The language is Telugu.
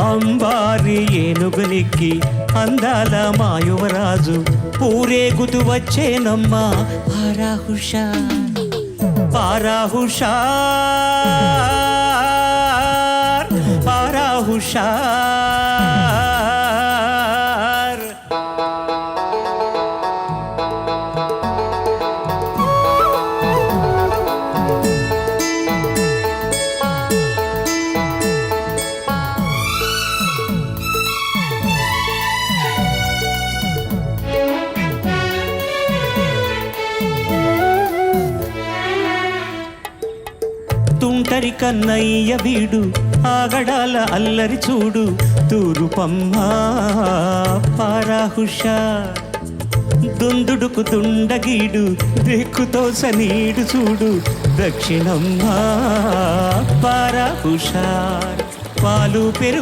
అంబారి ఏనుగునికి అందాల మా యువరాజు ఊరేగుతూ వచ్చేనమ్మా పారాహుషా పారాహుషా పారాహుషా తుంటరి కన్నయ్య వీడు ఆగడాల అల్లరి చూడు తూరుపమ్మ పారాహుషా దుందుడుకు దుండగీడు దిక్కుతో సనీడు చూడు దక్షిణమ్మ పారాహుషా పాలు పెరుగు